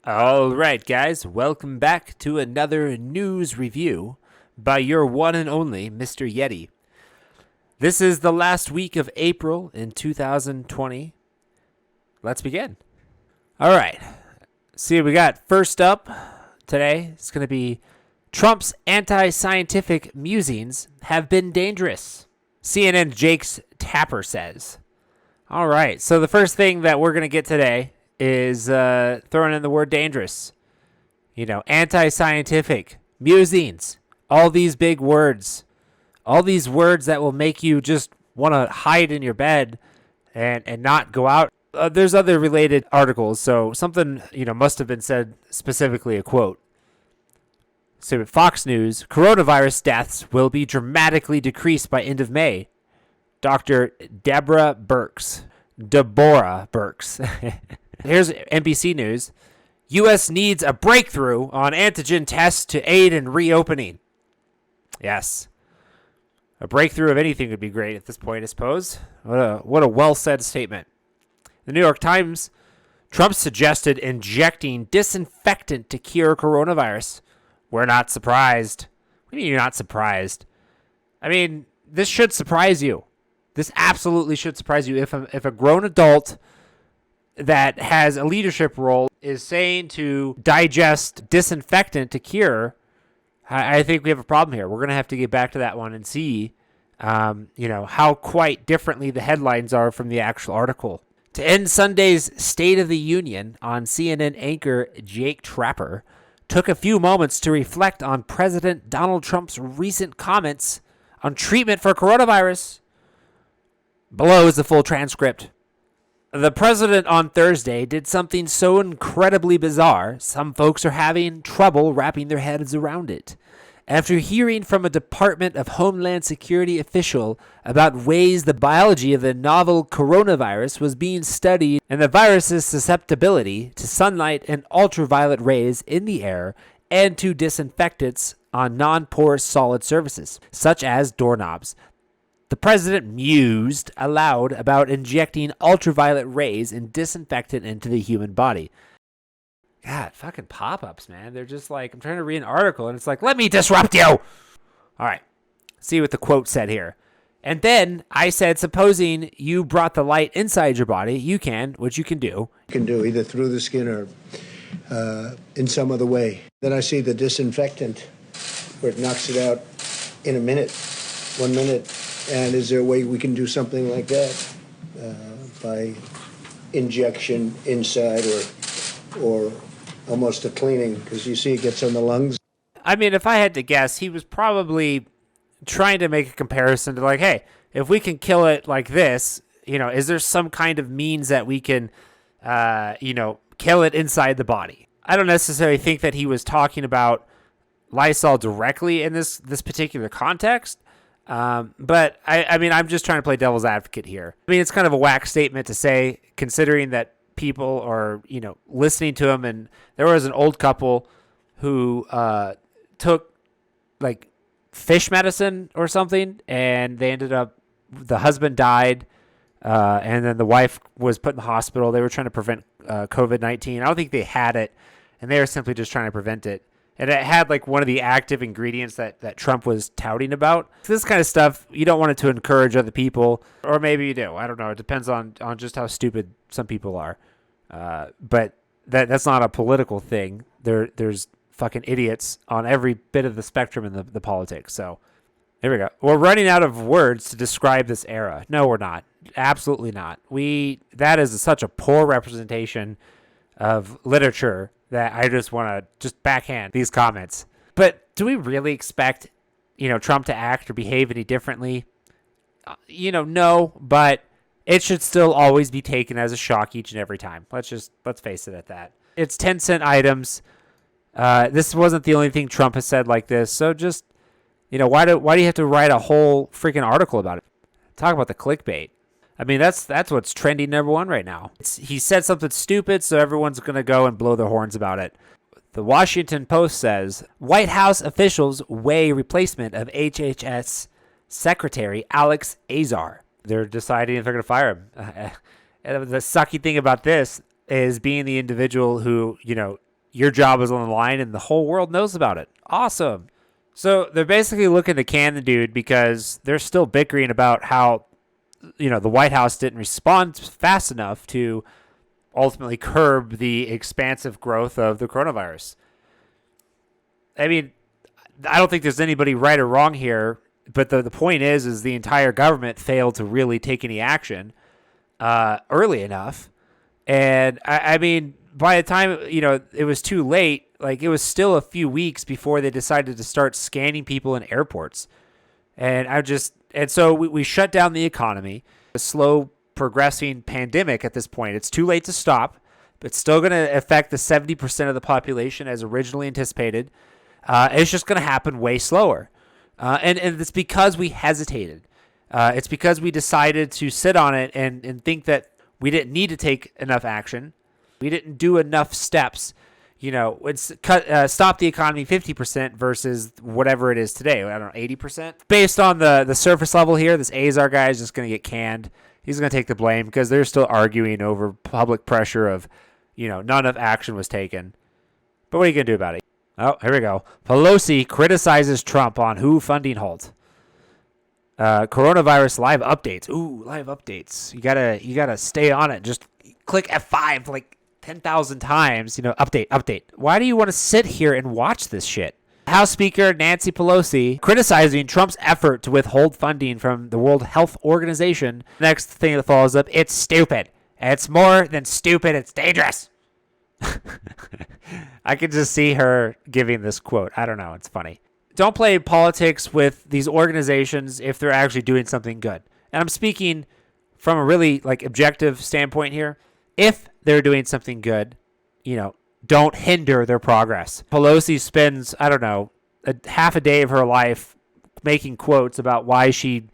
All right, guys, welcome back to another news review by your one and only Mr. Yeti. This is the last week of April in 2020. Let's begin. All right, see what we got. First up today, it's going to be Trump's anti-scientific musings have been dangerous. CNN Jake's Tapper says. All right, so the first thing that we're going to get today is throwing in the word dangerous. You know, anti-scientific, musings, all these big words, all these words that will make you just want to hide in your bed and not go out. There's other related articles, so something, must have been said, specifically a quote. So Fox News, coronavirus deaths will be dramatically decreased by end of May. Dr. Deborah Birx. Here's NBC News. U.S. needs a breakthrough on antigen tests to aid in reopening. Yes. A breakthrough of anything would be great at this point, I suppose. What a well-said statement. The New York Times, Trump suggested injecting disinfectant to cure coronavirus. We're not surprised. What do you mean you're not surprised? I mean, this should surprise you. This absolutely should surprise you. If a grown adult that has a leadership role is saying to digest disinfectant to cure, I think we have a problem here. We're going to have to get back to that one and see, how quite differently the headlines are from the actual article. To end Sunday's State of the Union on CNN anchor Jake Tapper took a few moments to reflect on President Donald Trump's recent comments on treatment for coronavirus. Below is the full transcript. The president on Thursday did something so incredibly bizarre, some folks are having trouble wrapping their heads around it. After hearing from a Department of Homeland Security official about ways the biology of the novel coronavirus was being studied and the virus's susceptibility to sunlight and ultraviolet rays in the air and to disinfectants on non-porous solid surfaces, such as doorknobs, the president mused aloud about injecting ultraviolet rays and disinfectant into the human body. God, fucking pop-ups, man. They're just like, I'm trying to read an article, and it's like, let me disrupt you! All right, see what the quote said here. And then I said, supposing you brought the light inside your body, you can, which you can do. You can do either through the skin or in some other way. Then I see the disinfectant where it knocks it out in 1 minute. And is there a way we can do something like that by injection inside or almost a cleaning? Because you see it gets on the lungs. I mean, if I had to guess, he was probably trying to make a comparison to like, hey, if we can kill it like this, is there some kind of means that we can, kill it inside the body? I don't necessarily think that he was talking about Lysol directly in this particular context. But I mean, I'm just trying to play devil's advocate here. I mean, it's kind of a whack statement to say, considering that people are, listening to him. And there was an old couple who, took like fish medicine or something, and they ended up, the husband died. And then the wife was put in the hospital. They were trying to prevent, COVID-19. I don't think they had it, and they were simply just trying to prevent it. And it had like one of the active ingredients that Trump was touting about. So this kind of stuff, you don't want it to encourage other people, or maybe you do. I don't know. It depends on just how stupid some people are. But that's not a political thing. There's fucking idiots on every bit of the spectrum in the politics. So there we go. We're running out of words to describe this era. No, we're not. Absolutely not. That is such a poor representation of literature that I just want to just backhand these comments. But do we really expect, Trump to act or behave any differently? No, but it should still always be taken as a shock each and every time. Let's face it at that. It's 10-cent items. This wasn't the only thing Trump has said like this. So just, why do you have to write a whole freaking article about it? Talk about the clickbait. I mean, that's what's trending number one right now. He said something stupid, so everyone's going to go and blow their horns about it. The Washington Post says, White House officials weigh replacement of HHS Secretary Alex Azar. They're deciding if they're going to fire him. And the sucky thing about this is being the individual who, your job is on the line and the whole world knows about it. Awesome. So they're basically looking to can the dude because they're still bickering about how, the White House didn't respond fast enough to ultimately curb the expansive growth of the coronavirus. I mean, I don't think there's anybody right or wrong here, but the point is the entire government failed to really take any action early enough. And I mean, by the time, it was too late, like it was still a few weeks before they decided to start scanning people in airports. And so we shut down the economy, a slow progressing pandemic at this point. It's too late to stop, but it's still going to affect the 70% of the population as originally anticipated. It's just going to happen way slower. And it's because we hesitated. It's because we decided to sit on it and think that we didn't need to take enough action. We didn't do enough steps. It's stop the economy 50% versus whatever it is today. I don't know, 80%. Based on the surface level here, this Azar guy is just going to get canned. He's going to take the blame because they're still arguing over public pressure of, none of action was taken. But what are you going to do about it? Oh, here we go. Pelosi criticizes Trump on WHO funding halt. Coronavirus live updates. Ooh, live updates. You gotta stay on it. Just click F5 like 10,000 times. Update. Why do you want to sit here and watch this shit? House Speaker Nancy Pelosi criticizing Trump's effort to withhold funding from the World Health Organization. Next thing that follows up, it's stupid. It's more than stupid. It's dangerous. I could just see her giving this quote. I don't know. It's funny. Don't play politics with these organizations if they're actually doing something good. And I'm speaking from a really objective standpoint here. If they're doing something good, don't hinder their progress. Pelosi spends, I don't know, half a day of her life making quotes about why she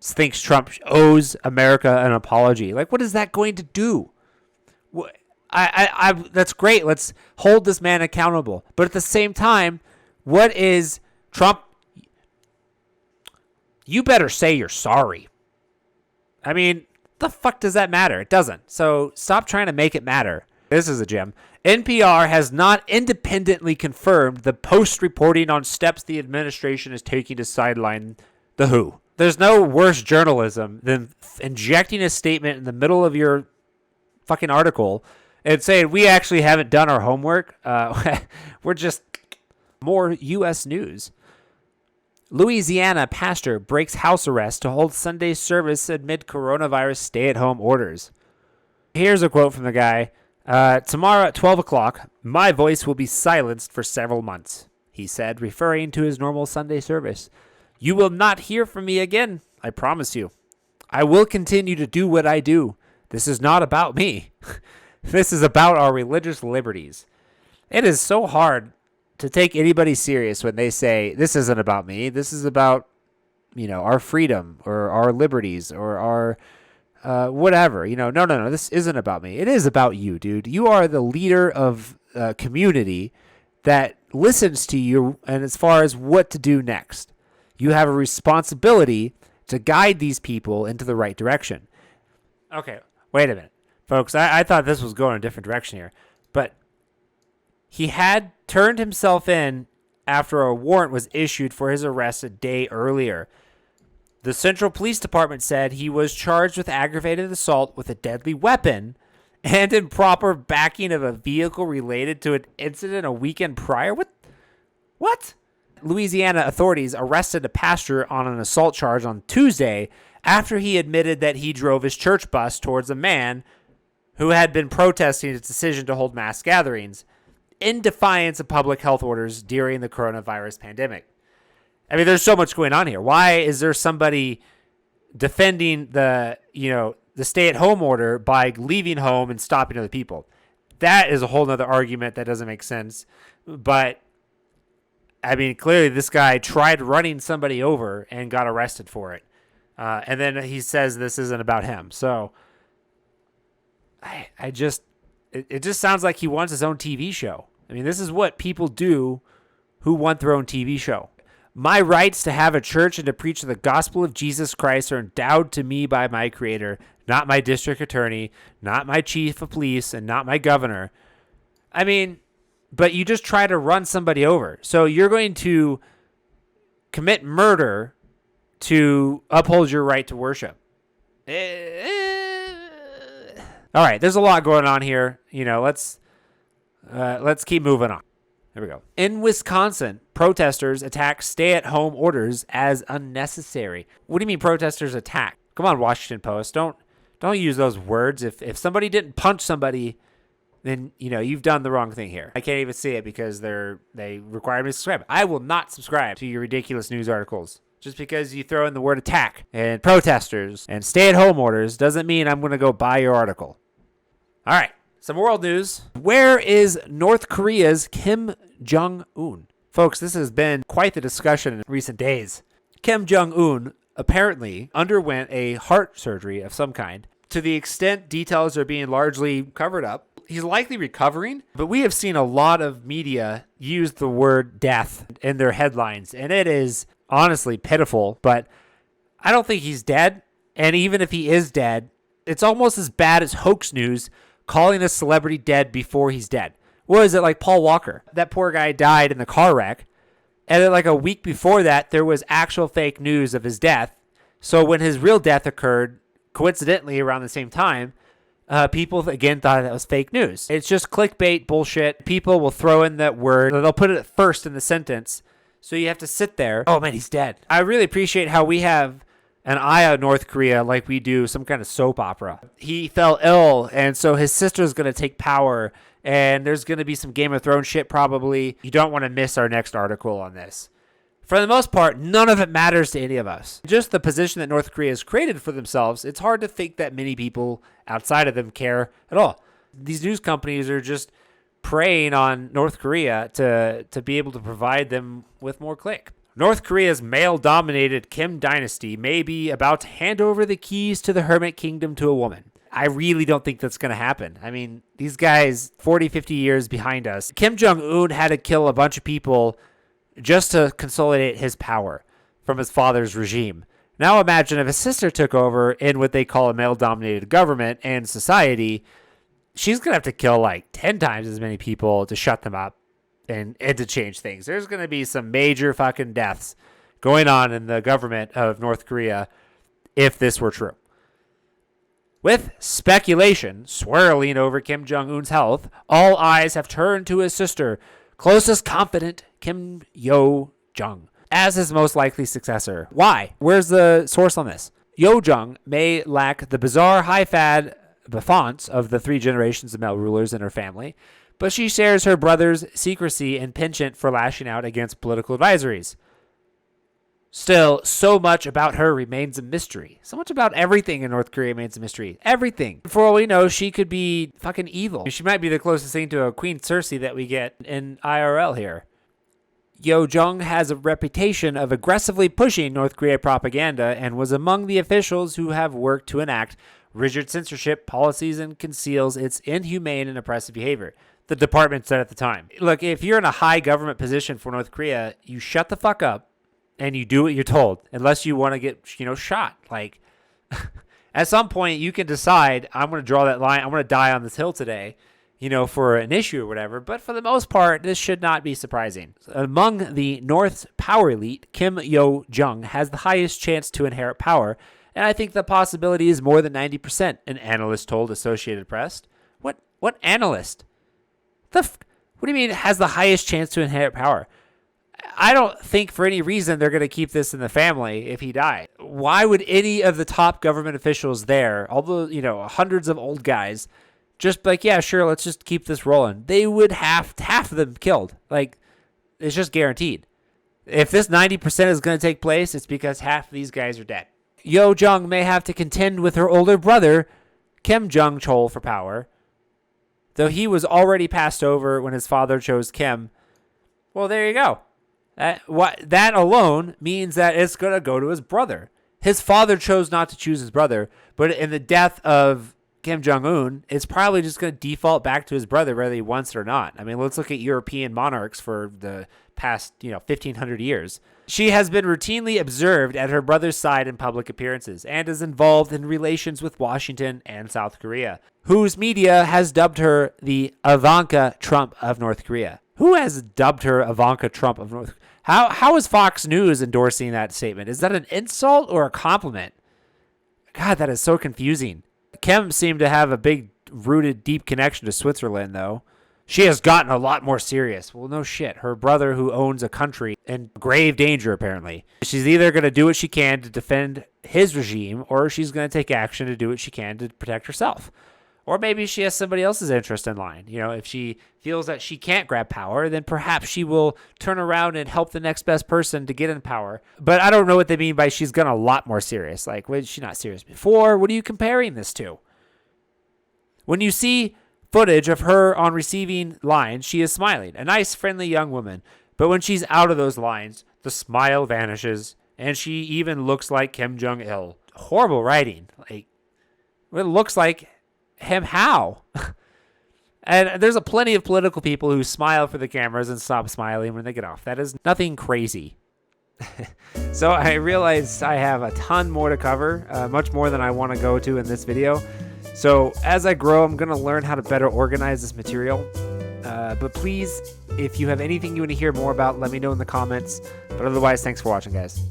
thinks Trump owes America an apology. What is that going to do? That's great. Let's hold this man accountable. But at the same time, what is Trump? You better say you're sorry. I mean, the fuck does that matter? It doesn't. So stop trying to make it matter. This is a gem. NPR has not independently confirmed the Post reporting on steps the administration is taking to sideline the WHO. There's no worse journalism than injecting a statement in the middle of your fucking article and saying, we actually haven't done our homework. We're just more U.S. news. Louisiana Pastor breaks house arrest to hold Sunday service amid coronavirus stay-at-home orders. Here's a quote from the guy. Tomorrow at 12 o'clock, my voice will be silenced for several months, he said, referring to his normal Sunday service. You will not hear from me again, I promise you. I will continue to do what I do. This is not about me. This is about our religious liberties. It is so hard to take anybody serious when they say, this isn't about me. This is about, our freedom or our liberties or our whatever. No. This isn't about me. It is about you, dude. You are the leader of a community that listens to you and as far as what to do next. You have a responsibility to guide these people into the right direction. Okay, wait a minute. Folks, I thought this was going a different direction here. But he had turned himself in after a warrant was issued for his arrest a day earlier. The Central Police Department said he was charged with aggravated assault with a deadly weapon and improper backing of a vehicle related to an incident a weekend prior. What? Louisiana authorities arrested a pastor on an assault charge on Tuesday after he admitted that he drove his church bus towards a man who had been protesting his decision to hold mass gatherings in defiance of public health orders during the coronavirus pandemic. I mean, there's so much going on here. Why is there somebody defending the stay-at-home order by leaving home and stopping other people? That is a whole nother argument that doesn't make sense. But, I mean, clearly this guy tried running somebody over and got arrested for it. And then he says this isn't about him. So, it just sounds like he wants his own TV show. I mean, this is what people do who want their own TV show. My rights to have a church and to preach the gospel of Jesus Christ are endowed to me by my Creator, not my district attorney, not my chief of police, and not my governor. I mean, but you just try to run somebody over. So you're going to commit murder to uphold your right to worship. All right, there's a lot going on here. Let's keep moving on. There we go. In Wisconsin, protesters attack stay-at-home orders as unnecessary. What do you mean protesters attack? Come on, Washington Post. Don't use those words. If somebody didn't punch somebody, then you've done the wrong thing here. I can't even see it because they require me to subscribe. I will not subscribe to your ridiculous news articles. Just because you throw in the word attack and protesters and stay-at-home orders doesn't mean I'm going to go buy your article. All right, some world news. Where is North Korea's Kim Jong-un? Folks, this has been quite the discussion in recent days. Kim Jong-un apparently underwent a heart surgery of some kind. To the extent details are being largely covered up, he's likely recovering, but we have seen a lot of media use the word death in their headlines, and it is honestly pitiful, but I don't think he's dead. And even if he is dead, it's almost as bad as hoax news calling a celebrity dead before he's dead. What is it, like Paul Walker? That poor guy died in the car wreck. And then like a week before that, there was actual fake news of his death. So when his real death occurred, coincidentally around the same time, people again thought that was fake news. It's just clickbait bullshit. People will throw in that word. They'll put it first in the sentence. So you have to sit there. Oh, man, he's dead. I really appreciate how we have an eye on North Korea like we do some kind of soap opera. He fell ill, and so his sister's going to take power, and there's going to be some Game of Thrones shit probably. You don't want to miss our next article on this. For the most part, none of it matters to any of us. Just the position that North Korea has created for themselves, it's hard to think that many people outside of them care at all. These news companies are just preying on North Korea to be able to provide them with more click. North Korea's male-dominated Kim dynasty may be about to hand over the keys to the Hermit Kingdom to a woman. I really don't think that's going to happen. I mean, these guys, 40, 50 years behind us. Kim Jong-un had to kill a bunch of people just to consolidate his power from his father's regime. Now imagine if his sister took over in what they call a male-dominated government and society. She's going to have to kill like 10 times as many people to shut them up and to change things. There's going to be some major fucking deaths going on in the government of North Korea if this were true. With speculation swirling over Kim Jong-un's health, all eyes have turned to his sister, closest confidant Kim Yo-jong, as his most likely successor. Why? Where's the source on this? Yo-jong may lack the bizarre high-fad beffonts of the 3 generations of male rulers in her family, but she shares her brother's secrecy and penchant for lashing out against political advisories. Still, so much about her remains a mystery. So much about everything in North Korea remains a mystery. Everything. For all we know, she could be fucking evil. She might be the closest thing to a Queen Cersei that we get in IRL here. Yo-jong has a reputation of aggressively pushing North Korea propaganda and was among the officials who have worked to enact rigid censorship policies and conceals its inhumane and oppressive behavior. The department said at the time. Look, if you're in a high government position for North Korea, you shut the fuck up and you do what you're told, unless you want to get, shot. Like, at some point, you can decide, I'm going to draw that line. I'm going to die on this hill today, for an issue or whatever. But for the most part, this should not be surprising. Among the North's power elite, Kim Yo-jong has the highest chance to inherit power, and I think the possibility is more than 90%, an analyst told Associated Press. What analyst? What do you mean it has the highest chance to inherit power? I don't think for any reason they're going to keep this in the family if he died. Why would any of the top government officials there, although, hundreds of old guys, just like, yeah, sure, let's just keep this rolling? They would have half of them killed. Like, it's just guaranteed. If this 90% is going to take place, it's because half of these guys are dead. Yo-jong may have to contend with her older brother, Kim Jong-chol, for power. Though he was already passed over when his father chose Kim. Well, there you go. That alone means that it's going to go to his brother. His father chose not to choose his brother, but in the death of Kim Jong-un, it's probably just going to default back to his brother whether he wants it or not. I mean, let's look at European monarchs for the past, 1,500 years. She has been routinely observed at her brother's side in public appearances and is involved in relations with Washington and South Korea, whose media has dubbed her the Ivanka Trump of North Korea. Who has dubbed her Ivanka Trump of North Korea? How is Fox News endorsing that statement? Is that an insult or a compliment? God, that is so confusing. Kim seemed to have a big rooted deep connection to Switzerland, though. She has gotten a lot more serious. Well, no shit. Her brother, who owns a country in grave danger, apparently. She's either going to do what she can to defend his regime, or she's going to take action to do what she can to protect herself. Or maybe she has somebody else's interest in line. If she feels that she can't grab power, then perhaps she will turn around and help the next best person to get in power. But I don't know what they mean by she's gotten a lot more serious. Like, was she not serious before? What are you comparing this to? When you see footage of her on receiving lines, she is smiling. A nice, friendly young woman. But when she's out of those lines, the smile vanishes, and she even looks like Kim Jong-il. Horrible writing. Like, it looks like him how? And there's plenty of political people who smile for the cameras and stop smiling when they get off. That is nothing crazy. So I realize I have a ton more to cover, much more than I want to go to in this video. So as I grow, I'm going to learn how to better organize this material. But please, if you have anything you want to hear more about, let me know in the comments. But otherwise, thanks for watching, guys.